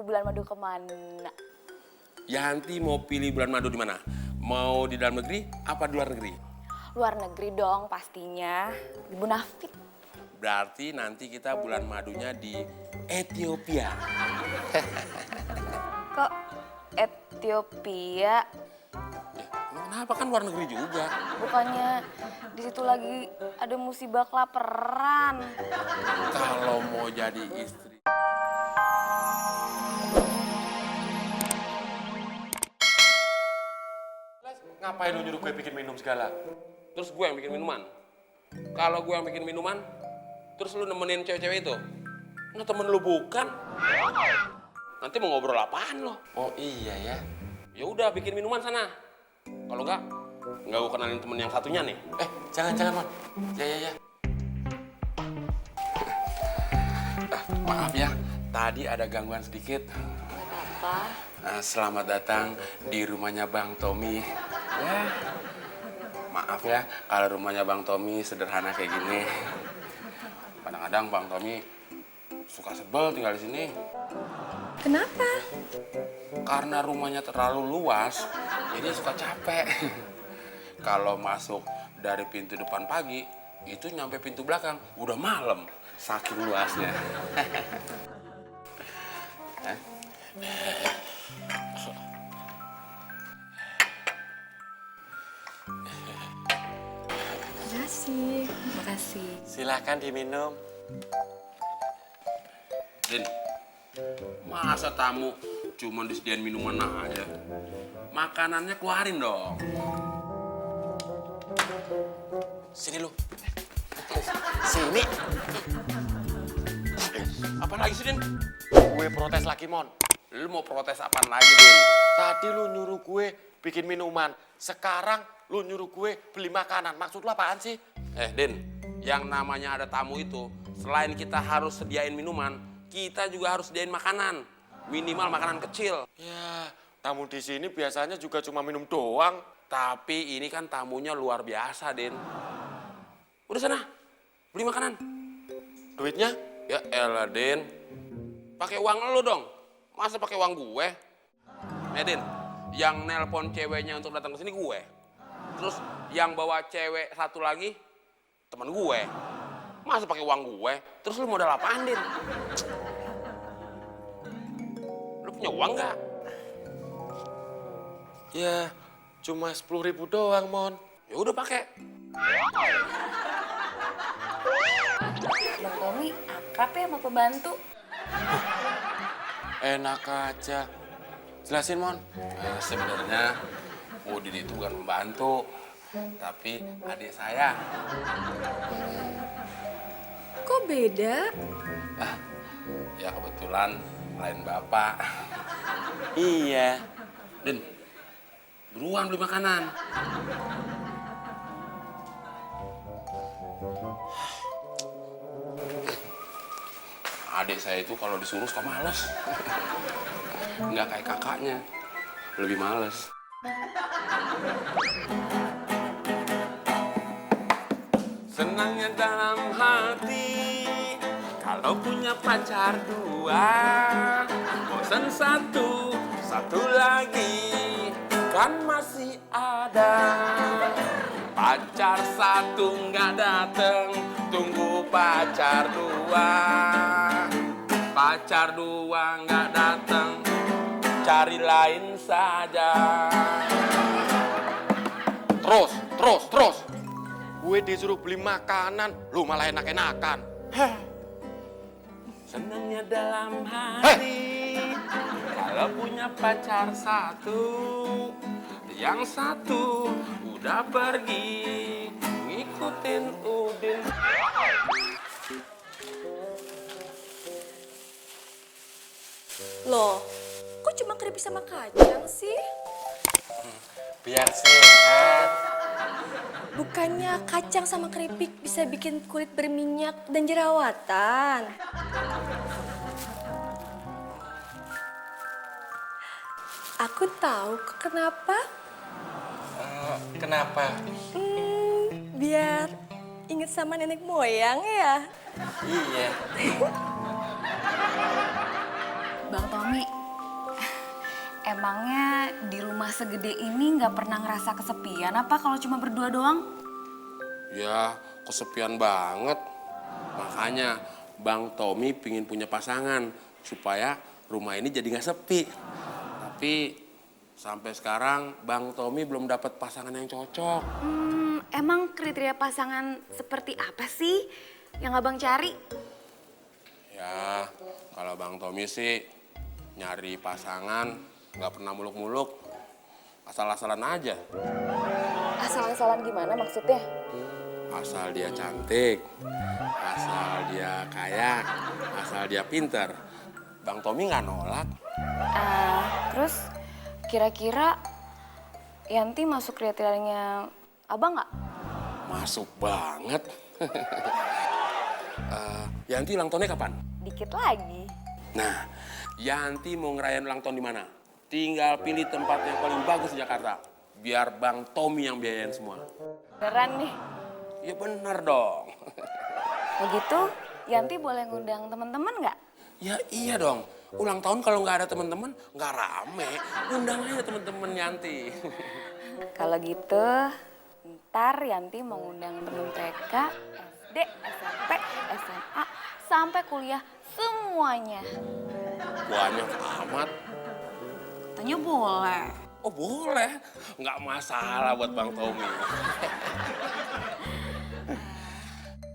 bulan madu kemana? Yanti mau pilih bulan madu di mana? Mau di dalam negeri apa di luar negeri? Luar negeri dong pastinya, di Munafik. Berarti nanti kita bulan madunya di Ethiopia. Kok Ethiopia? Emang kenapa, kan luar negeri juga? Bukannya di situ lagi ada musibah kelaparan. Kalau mau jadi istri. Ngapain lu nyuruh gue bikin minum segala? Terus gue yang bikin minuman. Kalau gue yang bikin minuman, terus lu nemenin cewek-cewek itu. Nggak, temen lu bukan. Nanti mau ngobrol apaan lo? Oh iya ya. Ya udah bikin minuman sana. Kalau nggak gue kenalin temen yang satunya nih. Jangan Mon. Ya. Maaf ya, tadi ada gangguan sedikit. Gak apa-apa. Selamat datang di rumahnya Bang Tommy. Ya, maaf ya kalau rumahnya Bang Tommy sederhana kayak gini. Kadang-kadang Bang Tommy suka sebel tinggal di sini. Kenapa? Karena rumahnya terlalu luas, jadi suka capek. Kalau masuk dari pintu depan pagi, itu nyampe pintu belakang udah malam, saking luasnya. Makasih. Silakan diminum. Din, masa tamu cuma disediain minuman aja? Makanannya keluarin dong. Sini lu. Sini. Apa lagi sih, Din? Gue protes lagi, Mon. Lu mau protes apaan lagi, Din? Tadi lu nyuruh gue bikin minuman. Sekarang lu nyuruh gue beli makanan. Maksud lu apaan sih? Din, yang namanya ada tamu itu, selain kita harus sediain minuman, kita juga harus sediain makanan. Minimal makanan kecil. Ya, tamu di sini biasanya juga cuma minum doang. Tapi ini kan tamunya luar biasa, Din. Udah sana, beli makanan. Duitnya? Ya elah, Din. Pakai uang lu dong. Masa pakai uang gue? Din, yang nelpon ceweknya untuk datang ke sini gue. Terus yang bawa cewek satu lagi teman gue. Masa pakai uang gue? Terus lu modal apaan, Din? Lu punya uang nggak? Ya, cuma 10.000 doang, Mon. Ya udah pakai. Bang Tommy akrab ya sama pembantu. Enak aja. Jelasin, Mon. Sebenarnya Udin itu bukan pembantu, tapi adik saya. Kok beda? Ya kebetulan lain bapak. Iya. Din, buruan beli makanan. Adik saya itu kalau disuruh suka males. Nggak kayak kakaknya, lebih males. Senangnya dalam hati kalau punya pacar dua. Bosan satu lagi kan masih ada. Pacar satu nggak dateng, tunggu pacar dua. Pacar dua nggak dateng, cari lain saja. Terus. Gue disuruh beli makanan, lu malah enak-enakan. Senangnya dalam hati kalau punya pacar satu, yang satu udah pergi ngikutin Udin. Loh, kok cuma keripik sama kacang sih? Biar sehat. Bukannya kacang sama keripik bisa bikin kulit berminyak dan jerawatan? Aku tahu kok kenapa. Kenapa? Biar inget sama nenek moyang ya. Iya. Bang Tommy, emangnya di rumah segede ini nggak pernah ngerasa kesepian apa kalau cuma berdua doang? Ya, kesepian banget. Makanya Bang Tommy pingin punya pasangan supaya rumah ini jadi nggak sepi. Tapi sampai sekarang Bang Tommy belum dapat pasangan yang cocok. Emang kriteria pasangan seperti apa sih yang abang cari? Ya, kalau Bang Tommy sih nyari pasangan nggak pernah muluk-muluk, asal-asalan aja. Asal-asalan gimana maksudnya? Asal dia cantik, asal dia kaya, asal dia pinter. Bang Tommy nggak nolak. Terus kira-kira Yanti masuk kriterianya abang nggak? Masuk banget. Yanti ulang tahunnya kapan? Dikit lagi. Nah, Yanti mau ngerayain ulang tahun di mana? Tinggal pilih tempat yang paling bagus di Jakarta. Biar Bang Tommy yang biayain semua. Beneran nih. Ya benar dong. Begitu Yanti boleh ngundang teman-teman nggak? Ya iya dong. Ulang tahun kalau nggak ada teman-teman nggak rame. Undang aja teman-teman Yanti. Kalau gitu, ntar Yanti mau ngundang temen TK, SD, SMP, SMA, sampai kuliah semuanya. Banyak amat. Katanya boleh. Oh boleh. Nggak masalah buat Bang Tommy.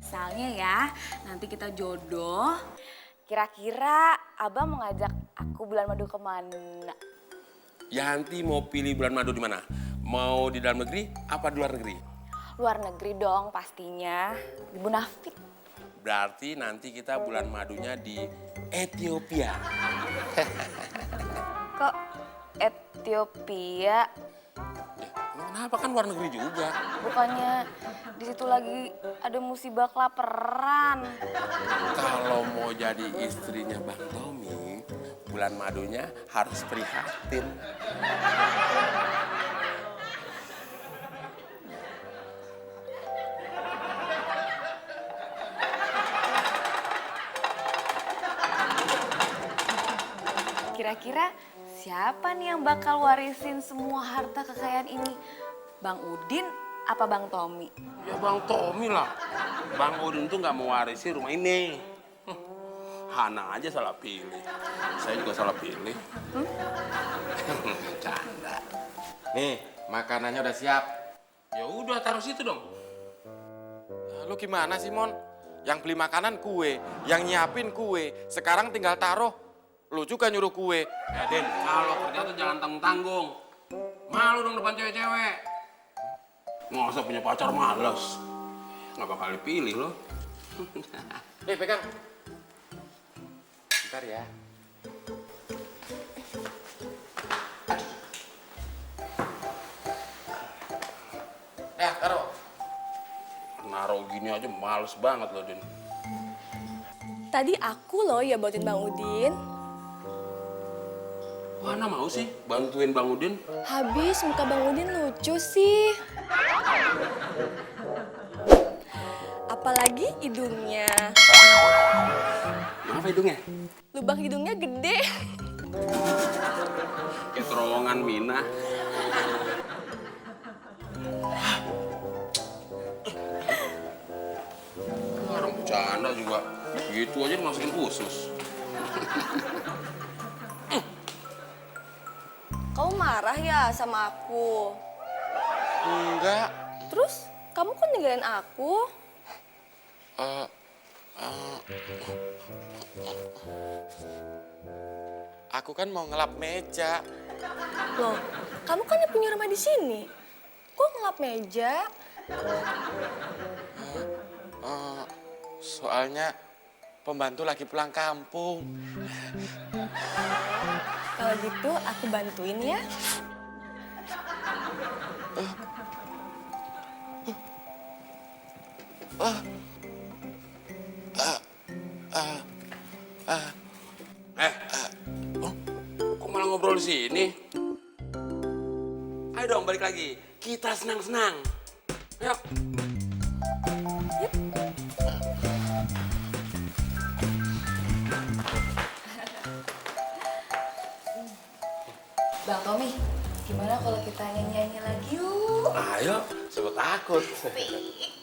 Misalnya ya, nanti kita jodoh. Kira-kira abang mau ngajak aku bulan madu kemana? Yanti mau pilih bulan madu di mana? Mau di dalam negeri apa di luar negeri? Luar negeri dong pastinya. Di Munafik. Berarti nanti kita bulan madunya di Ethiopia. Kok Ethiopia? Ya, emang kenapa kan luar negeri juga? Bukannya di situ lagi ada musibah kelaparan. Kalau mau jadi istrinya Bang Tommy, bulan madunya harus prihatin. Kira-kira siapa nih yang bakal warisin semua harta kekayaan ini? Bang Udin apa Bang Tommy? Ya Bang Tommy lah. Bang Udin tuh nggak mau warisi rumah ini. Hana aja salah pilih. Saya juga salah pilih. Canda. Nih, makanannya udah siap. Ya udah taruh situ dong. Lu gimana sih, Mon? Yang beli makanan kue, yang nyiapin kue. Sekarang tinggal taruh. Lu juga nyuruh kue. Ya Den, kalau kerja tuh jangan tanggung-tanggung. Malu dong depan cewek-cewek. Masa punya pacar males. Nggak bakal dipilih loh. Nih, pegang. Bentar ya. Nah, taruh. Naruh gini aja males banget loh Den. Tadi aku loh ya buatin Bang Udin. Mana mau sih bantuin Bang Udin? Habis muka Bang Udin lucu sih. Apalagi hidungnya. Kenapa hidungnya? Lubang hidungnya gede. Kayak terowongan Mina. Orang bercanda juga. Gitu aja dimasukin usus. Kamu marah ya sama aku? Enggak. Terus kamu kok ninggalin aku? Aku kan mau ngelap meja. Loh, kamu kan yang punya rumah di sini. Kok ngelap meja? Soalnya pembantu lagi pulang kampung. Kalau gitu aku bantuin ya. Kok malah ngobrol di sini? Ayo dong balik lagi. Kita senang-senang. Yuk. Bang Tommy, gimana kalau kita nyanyi-nyanyi lagi yuk? Ayo, sebut takut. Asik.